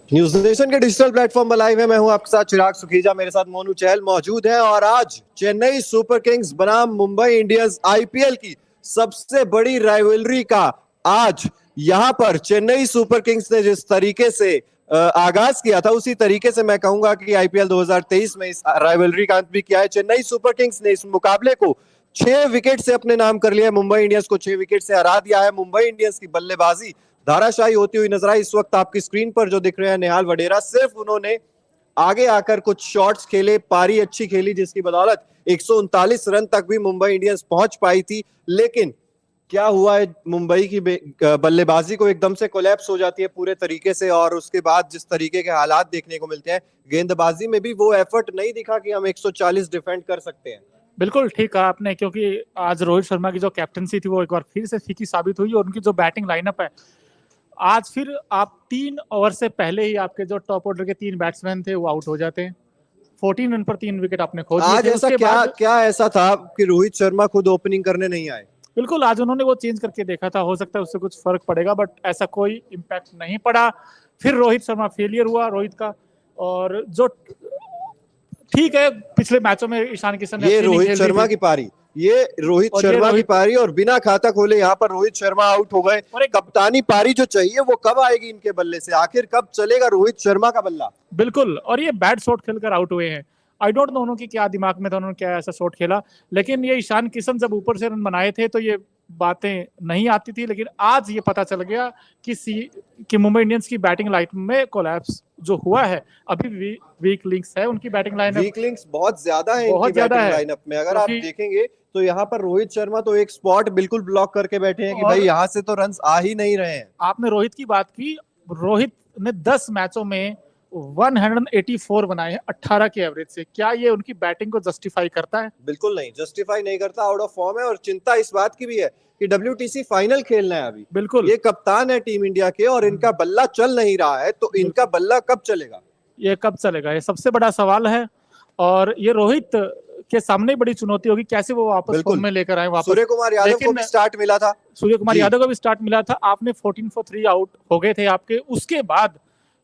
News nation के digital platform पर live है। मैं हूं आपके साथ चिराग सुखीजा, मेरे साथ मोनू चहल मौजूद है। और आज चेन्नई सुपर किंग्स बनाम मुंबई इंडियंस आईपीएल की सबसे बड़ी राइवलरी का आज यहां पर चेन्नई सुपर किंग्स ने जिस तरीके से आगाज किया था, उसी तरीके से मैं कहूंगा कि आईपीएल 2023 में इस राइवलरी का अंत भी किया है। चेन्नई सुपर किंग्स ने इस मुकाबले को 6 विकेट से अपने नाम कर लिया है। मुंबई इंडियंस को 6 विकेट से हरा दिया है। मुंबई इंडियंस की बल्लेबाजी धाराशाही होती हुई नजर आई। इस वक्त आपकी स्क्रीन पर जो दिख रहे हैं नेहाल वडेरा, सिर्फ उन्होंने आगे आकर कुछ शॉट्स खेले, पारी अच्छी खेली, जिसकी बदौलत 139 रन तक भी मुंबई इंडियंस पहुंच पाई थी। लेकिन क्या हुआ है, मुंबई की बल्लेबाजी को एकदम से कोलैप्स हो जाती है पूरे तरीके से। और उसके बाद जिस तरीके के हालात देखने को मिलते हैं, गेंदबाजी में भी वो एफर्ट नहीं दिखा कि हम 140 डिफेंड कर सकते हैं। बिल्कुल ठीक कहा आपने, क्योंकि आज रोहित शर्मा की जो कैप्टनसी थी वो एक बार फिर से फीकी साबित हुई। और उनकी जो बैटिंग लाइनअप है, आज फिर आप 3 ओवर से पहले ही आपके जो टॉप ऑर्डर के 3 बैट्समैन थे वो आउट हो जाते हैं। 14 रन पर 3 विकेट आपने खो दिए। आज ऐसा क्या ऐसा था कि रोहित शर्मा खुद ओपनिंग करने नहीं आए? बिल्कुल, आज उन्होंने वो चेंज करके देखा था, हो सकता है उससे कुछ फर्क पड़ेगा, बट ऐसा कोई इम्पैक्ट नहीं पड़ा। फिर रोहित शर्मा फेलियर हुआ रोहित का। और जो ठीक है, पिछले मैचों में ईशान किशन ने रोहित शर्मा की पारी, रोहित शर्मा की पारी, और बिना खाता खोले यहाँ पर रोहित शर्मा आउट हो गए। कप्तानी पारी जो चाहिए वो कब आएगी इनके बल्ले से? आखिर कब चलेगा रोहित शर्मा का बल्ला? बिल्कुल, और ये बैड शॉट खेलकर आउट हुए हैं। आई डोंट नो उन्होंने क्या दिमाग में था, उन्होंने क्या ऐसा शॉट खेला। लेकिन ये ईशान किशन जब ऊपर से रन बनाए थे तो ये बातें नहीं आती थी। लेकिन आज ये पता चल गया कि मुंबई इंडियंस की बैटिंग लाइन में कोलैप्स जो हुआ है, अभी वीक लिंक्स है उनकी बैटिंग लाइन। वीक लिंक्स बहुत ज्यादा है इनकी बैटिंग लाइनअप में। अगर आप देखेंगे तो यहाँ पर रोहित शर्मा तो एक स्पॉट बिल्कुल ब्लॉक करके बैठे हैं कि भाई यहाँ से तो रन्स आ ही नहीं रहे हैं। आपने रोहित की बात की, रोहित ने 10 मैचों में 184 बनाए हैं 18 के एवरेज से। क्या ये उनकी बैटिंग को जस्टिफाई करता है? बिल्कुल नहीं, जस्टिफाई नहीं करता। आउट ऑफ फॉर्म है। और चिंता इस बात की भी है कि WTC फाइनल खेलना है अभी। बिल्कुल, ये कप्तान है टीम इंडिया के और इनका बल्ला चल नहीं रहा है, तो इनका बल्ला कब चलेगा? ये कब चलेगा, ये सबसे बड़ा सवाल है। और ये रोहित के सामने बड़ी चुनौती होगी, कैसे वो वापस फॉर्म में लेकर आए वापस। सूर्य कुमार यादव को भी स्टार्ट मिला था। सूर्य कुमार यादव को भी स्टार्ट मिला था। आपने 14 for 3 आउट हो गए थे आपके। उसके बाद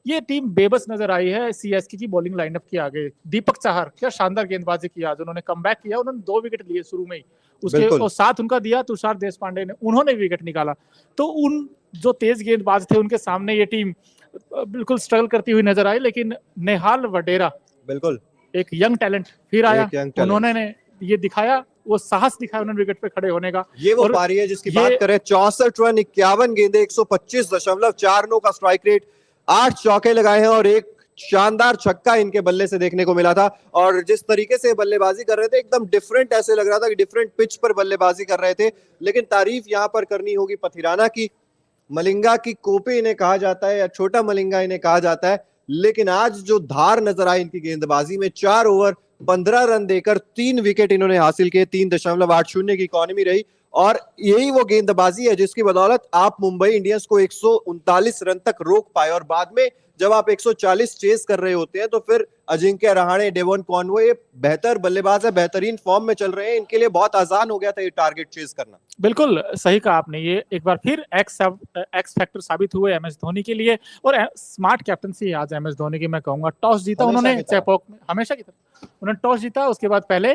ये टीम बेबस नजर आई है सीएसके की बॉलिंग लाइनअप के आगे। दीपक चाहर क्या शानदार गेंदबाजी किया आज, उन्होंने कमबैक किया। उन्होंने 2 विकेट लिए शुरू में ही, उसके और साथ उनका दिया तुषार देशपांडे ने, उन्होंने विकेट निकाला। तो उन जो तेज गेंदबाज थे उनके सामने ये टीम बिल्कुल स्ट्रगल करती हुई नजर आई। लेकिन नेहाल वडेरा, बिल्कुल एक यंग टैलेंट फिर आया, उन्होंने ये दिखाया, वो साहस दिखाया उन्होंने विकेट पे खड़े होने का। ये वो पारी है जिसकी बात करें। 64 रन 51 गेंदे, 125.49 का स्ट्राइक रेट, 8 चौके लगाए हैं और एक शानदार छक्का इनके बल्ले से देखने को मिला था। और जिस तरीके से बल्लेबाजी कर रहे थे, एकदम डिफरेंट, ऐसे लग रहा था कि डिफरेंट पिच पर बल्लेबाजी कर रहे थे। लेकिन तारीफ यहाँ पर करनी होगी पथिराना की। मलिंगा की कॉपी इन्हें कहा जाता है या छोटा मलिंगा इन्हें कहा जाता है। लेकिन आज जो धार नजर आई इनकी गेंदबाजी में, 4 ओवर 15 रन देकर 3 विकेट इन्होंने हासिल किए। 3.80 की इकॉनमी रही। और यही वो गेंदबाजी है जिसकी बदौलत आप मुंबई इंडियंस को 139 रन तक रोक पाए। और बाद में जब आप 140 चेस कर रहे होते हैं तो फिर अजिंक्य रहाणे, डेवन कॉनवे बेहतर बल्लेबाज है, बेहतरीन फॉर्म में चल रहे हैं, इनके लिए बहुत आसान हो गया था ये टारगेट चेस करना। बिल्कुल सही कहा आपने, ये एक बार फिर एक्स फैक्टर साबित हुए MS धोनी के लिए। और स्मार्ट कैप्टनसी आज MS धोनी की मैं कहूंगा। टॉस जीता उन्होंने चेपॉक में, हमेशा की तरह उन्होंने टॉस जीता, उसके बाद पहले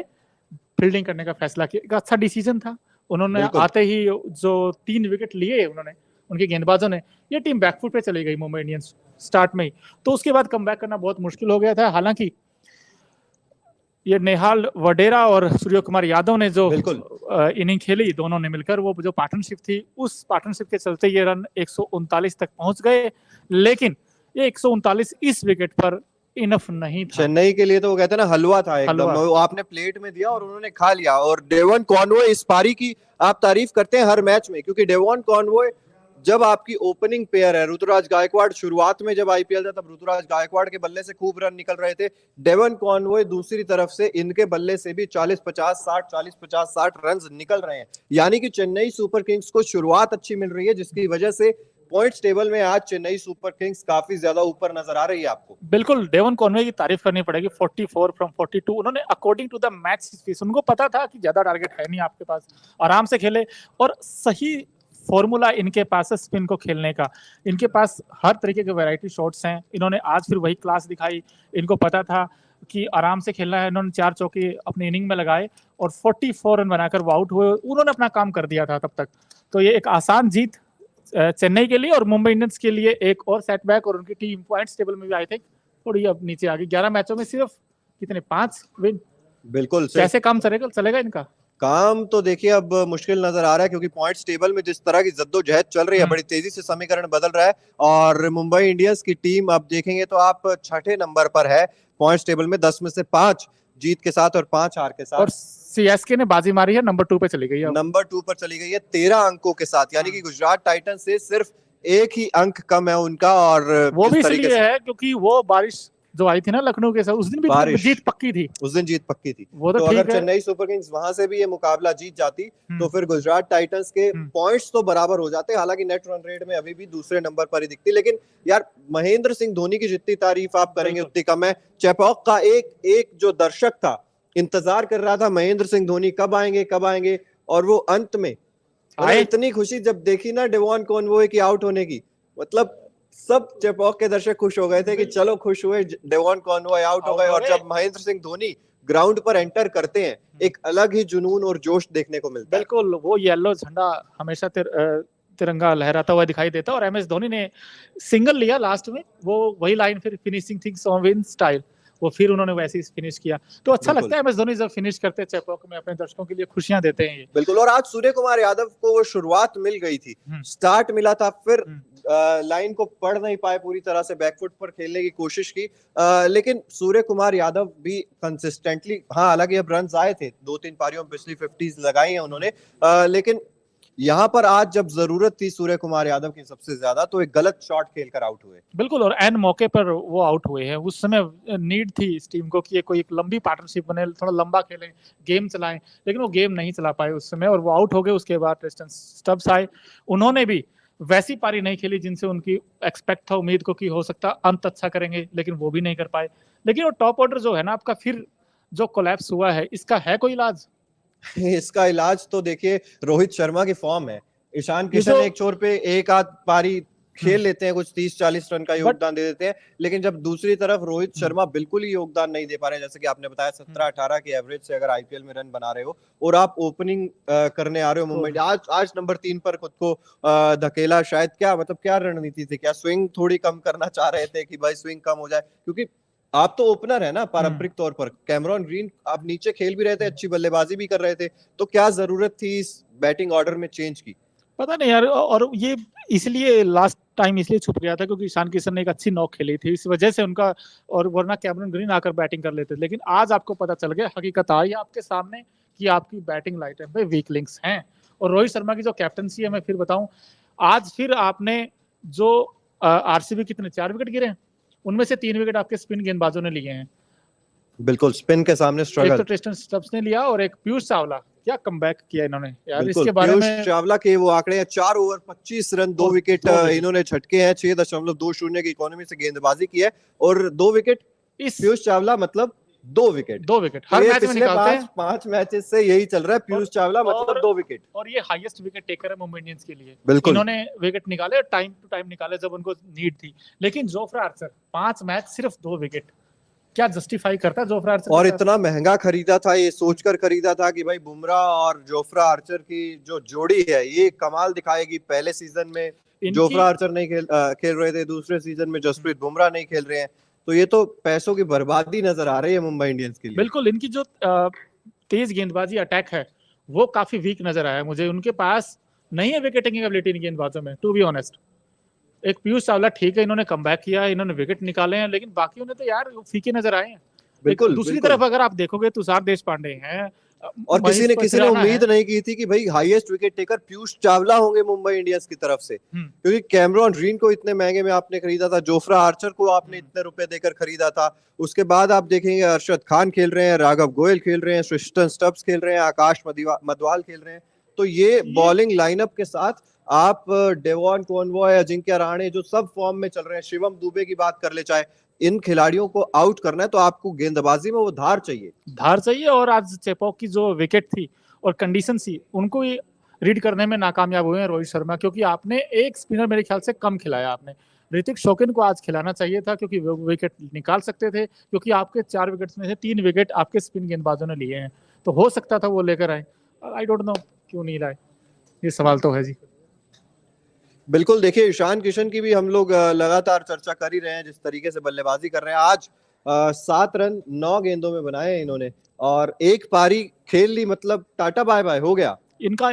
फील्डिंग करने का फैसला किया। एक अच्छा डिसीजन था। उन्होंने आते ही जो 3 विकेट लिए उन्होंने, उनके गेंदबाजों ने, ये टीम बैकफुट पे चली गई मुंबई इंडियंस स्टार्ट में ही। तो उसके बाद कमबैक करना बहुत मुश्किल हो गया था। हालांकि ये नेहाल वडेरा और सूर्य कुमार यादव ने जो इनिंग खेली, दोनों ने मिलकर, वो जो पार्टनरशिप थी, उस पार्टनरशिप के चलते ये रन 139 तक पहुंच गए। लेकिन ये 139 इस विकेट पर इनफ नहीं था। चेन्नई के लिए तो वो कहते हैं ना, हलवा था एकदम। वो आपने प्लेट में दिया और उन्होंने खा लिया। और डेवन कॉनवे, इस पारी की आप तारीफ करते हैं हर मैच में, क्योंकि डेवन कॉनवे जब आपकी ओपनिंग पेयर है, ऋतुराज गायकवाड़ शुरुआत में जब आईपीएल था तब ऋतुराज गायकवाड़ के बल्ले से खूब रन निकल रहे थे। डेवन कॉनवे दूसरी तरफ से इनके बल्ले से भी 40-50-60 रन निकल रहे हैं। यानी कि चेन्नई सुपर किंग्स को शुरुआत अच्छी मिल रही है, जिसकी वजह से पॉइंट्स टेबल में आज चेन्नई सुपर किंग्स काफी ज्यादा ऊपर नजर आ रही है आपको। बिल्कुल, डेवन कॉनवे की तारीफ करनी पड़ेगी। 44 from 42 उन्होंने according to the match space, उनको पता था कि ज्यादा टारगेट है नहीं आपके पास, आराम से खेले और सही फॉर्मूला इनके पास है स्पिन को खेलने का। इनके पास हर तरीके के वैरायटी शॉट्स हैं। इन्होंने आज फिर वही क्लास दिखाई। इनको पता था कि आराम से खेलना है। इन्होंने 4 चौके अपनी इनिंग में लगाए और 44 रन बनाकर वो आउट हुए। उन्होंने अपना काम कर दिया था तब तक। तो ये एक आसान जीत चेन्नई के लिए और मुंबई इंडियंस के लिए एक और सेटबैक, और उनकी टीम पॉइंट्स टेबल में भी आई थिंक थोड़ी अब नीचे आ गई। 11 मैचों में सिर्फ कितने 5 विन। बिल्कुल कैसे काम चलेगा इनका? काम तो देखिए अब मुश्किल नजर आ रहा है, क्योंकि पॉइंट्स टेबल में जिस तरह की जद्दोजहद चल रही है, बड़ी तेजी से समीकरण बदल रहा है। और मुंबई इंडियंस की टीम अब देखेंगे तो आप 6ठे नंबर पर है पॉइंट्स टेबल में, 10 में से 5 जीत के साथ और 5 हार के साथ। और सीएसके ने बाजी मारी है, नंबर 2 पे चली गई है। नंबर 2 पर चली गई है 13 अंकों के साथ, यानी कि गुजरात टाइटंस से सिर्फ एक ही अंक कम है उनका। और वो भी इसलिए है क्योंकि वो बारिश जो आई थी ना लखनऊ के साथ, उस दिन भी जीत पक्की थी। उस दिन जीत पक्की थी। वो तो अगर चेन्नई सुपर किंग्स वहां से भी ये मुकाबला जीत जाती तो फिर गुजरात टाइटंस के पॉइंट्स तो बराबर हो जाते। हालांकि नेट रन रेट में अभी भी दूसरे नंबर पर ही दिखती, लेकिन यार महेंद्र सिंह धोनी की जितनी तारीफ आप करेंगे उतनी कम है। चेपॉक का एक जो दर्शक था इंतजार कर रहा था महेंद्र सिंह धोनी कब आएंगे, और वो अंत में इतनी खुशी जब देखी ना डेवॉन कॉनवॉय की आउट होने की, मतलब सब चेपॉक के दर्शक खुश हो गए थे कि चलो खुश हुए, डेवॉन कॉनवॉय आउट हो गए। और जब महेंद्र सिंह धोनी ग्राउंड पर एंटर करते हैं, एक अलग ही जुनून और जोश देखने को मिलता है। बिल्कुल, वो येलो झंडा हमेशा तिरंगा लहराता हुआ दिखाई देता। और एमएस धोनी ने सिंगल लिया लास्ट में, वो वही लाइन फिर finishing things on win style, वो फिर उन्होंने वैसे ही फिनिश किया। तो अच्छा लगता है एमएस धोनी जब फिनिश करते हैं चेपॉक में, अपने दर्शकों के लिए खुशियां देते हैं ये। बिल्कुल। और आज सूर्य कुमार यादव को वो शुरुआत मिल गई थी, स्टार्ट मिला था, फिर लाइन को पढ़ नहीं पाए पूरी तरह से, बैकफुट पर खेलने की कोशिश की, लेकिन सूर्य कुमार यादव भी कंसिस्टेंटली, हाँ हालांकि अब रन आए थे 2-3 पारियों में, पिछली 50s लगाई हैं उन्होंने, लेकिन यहाँ पर आज जब जरूरत थी सूर्य कुमार यादव की सबसे ज्यादा, तो एक गलत शॉट खेलकर आउट हुए। बिल्कुल, और एन मौके पर वो आउट हुए हैं। उस समय नीड थी इस टीम को कि कोई एक लंबी पार्टनरशिप बने, थोड़ा लंबा खेलें, गेम चलाएं, लेकिन वो गेम नहीं चला पाए उस समय और वो आउट हो गए। उसके बाद ट्रिस्टन स्टब्स आए, उन्होंने भी वैसी पारी नहीं खेली जिनसे उनकी एक्सपेक्ट था, उम्मीद को कि हो सकता अंत अच्छा करेंगे, लेकिन वो भी नहीं कर पाए। लेकिन वो टॉप ऑर्डर जो है ना आपका, फिर जो कोलैप्स हुआ है, इसका है कोई इलाज? इसका इलाज तो देखिए रोहित शर्मा की फॉर्म है। ईशान किशन एक छोर पे एक आध पारी खेल लेते हैं, कुछ 30-40 रन का योगदान दे देते हैं, लेकिन जब दूसरी तरफ रोहित शर्मा बिल्कुल ही योगदान नहीं दे पा रहे, जैसे कि आपने बताया 17-18 की एवरेज से अगर आईपीएल में रन बना रहे हो और आप ओपनिंग करने आ रहे हो मुंबई, आज नंबर 3 पर खुद को धकेला, शायद क्या मतलब क्या रणनीति थी, क्या स्विंग थोड़ी कम करना चाह रहे थे कि भाई स्विंग कम हो जाए, क्योंकि आप तो ओपनर है ना पारंपरिक तौर पर। कैमरॉन ग्रीन आप नीचे खेल भी रहे थे, अच्छी बल्लेबाजी भी कर रहे थे, तो क्या जरूरत थी इस बैटिंग ऑर्डर में चेंज की? पता नहीं यार, और ये इसलिए लास्ट टाइम इसलिए छुप गया था क्योंकि ईशान किशन ने एक अच्छी नॉक खेली थी, इस वजह से उनका, और वरना कैमरॉन ग्रीन आकर बैटिंग कर लेते। लेकिन आज आपको पता चल गया, हकीकत आई आपके सामने कि आपकी बैटिंग लाइनअप में वीक लिंक्स हैं। और रोहित शर्मा की जो कैप्टनसी है, मैं फिर बताऊं, आज फिर आपने जो आरसीबी कितने 4 विकेट गिरे हैं, उनमें से 3 विकेट आपके स्पिन गेंदबाजों ने लिए हैं। बिल्कुल, स्पिन के सामने स्ट्रगल। एक तो ट्रिस्टन स्टब्स ने लिया और एक पीयूष चावला, क्या कमबैक किया इन्होंने यार। इसके बारे में पीयूष चावला के वो आंकड़े हैं, 4 ओवर 25 रन, 2 विकेट इन्होंने छटके हैं, 6.20 की इकोनॉमी से गेंदबाजी की है और 2 विकेट। इस पीयूष चावला मतलब 2 विकेट हर मैच में निकालते हैं। 5 मैचेस से यही चल रहा है, पीयूष चावला मतलब 2 विकेट, और ये हाईएस्ट विकेट टेकर है मुंबई इंडियंस के लिए। इन्होंने विकेट निकाले, टाइम टू टाइम निकाले जब उनको नीड थी। लेकिन जोफ्रा आर्चर 5 मैच सिर्फ 2 विकेट, क्या जस्टिफाई करता है जोफ्रा आर्चर? और इतना महंगा खरीदा था, ये सोचकर खरीदा था कि भाई बुमराह और जोफ्रा आर्चर की जो जोड़ी है ये कमाल दिखाएगी। पहले सीजन में जोफ्रा आर्चर नहीं खेल रहे थे, दूसरे सीजन में जसप्रीत बुमराह नहीं खेल रहे हैं, तो ये तो पैसों की बर्बादी नजर आ रही है मुंबई इंडियंस के लिए। बिल्कुल, इनकी जो तेज गेंदबाजी अटैक है वो काफी वीक नजर आया मुझे। उनके पास नहीं है विकेट टेकिंग एबिलिटी इन गेंदबाजों में, टू बी ऑनेस्ट। एक पीयूष चावला ठीक है, इन्होंने कमबैक किया, इन्होंने विकेट निकाले हैं, लेकिन बाकी उन्हें तो यार फीके नजर आए हैं। बिल्कुल, दूसरी तरफ अगर आप देखोगे तुषार देशपांडे हैं, और किसी ने उम्मीद नहीं की थी कि भाई highest wicket taker Piyush Chawla होंगे मुंबई इंडियंस की तरफ से, क्योंकि कैमरॉन ग्रीन को इतने महंगे में आपने खरीदा था, जोफ्रा आर्चर को आपने इतने रुपए देकर खरीदा था, उसके बाद आप देखेंगे अरशद खान खेल रहे हैं, राघव गोयल खेल रहे हैं, ट्रिस्टन स्टब्स खेल रहे हैं, आकाश मदवाल खेल रहे हैं, तो ये बॉलिंग लाइनअप के साथ आप डेवॉन कॉनवॉय, अजिंक्य रहाणे जो सब फॉर्म में चल रहे हैं, शिवम दुबे की बात कर ले, चाहे इन खिलाड़ियों को आउट करना है तो आपको गेंदबाजी में वो धार चाहिए। और आज चेपॉक की जो विकेट थी और कंडीशन थी, उनको रीड करने में नाकामयाब हुए हैं रोहित शर्मा, क्योंकि आपने एक स्पिनर मेरे ख्याल से कम खिलाया आपने। ऋतिक शोकिन को आज खिलाना चाहिए था, क्योंकि वो विकेट निकाल सकते थे, क्योंकि आपके 4 विकेट्स में से 3 विकेट आपके स्पिन गेंदबाजों ने लिए हैं, तो हो सकता था वो लेकर आए। आई डोंट नो क्यों नहीं लाए, ये सवाल तो है जी। बिल्कुल, देखिए ईशान किशन की भी हम लोग लगातार चर्चा कर ही रहे हैं, जिस तरीके से बल्लेबाजी कर रहे हैं। आज 7 रन 9 गेंदों में बनाए हैं इन्होंने और एक पारी खेल ली, मतलब टाटा बाय बाय हो गया। इनका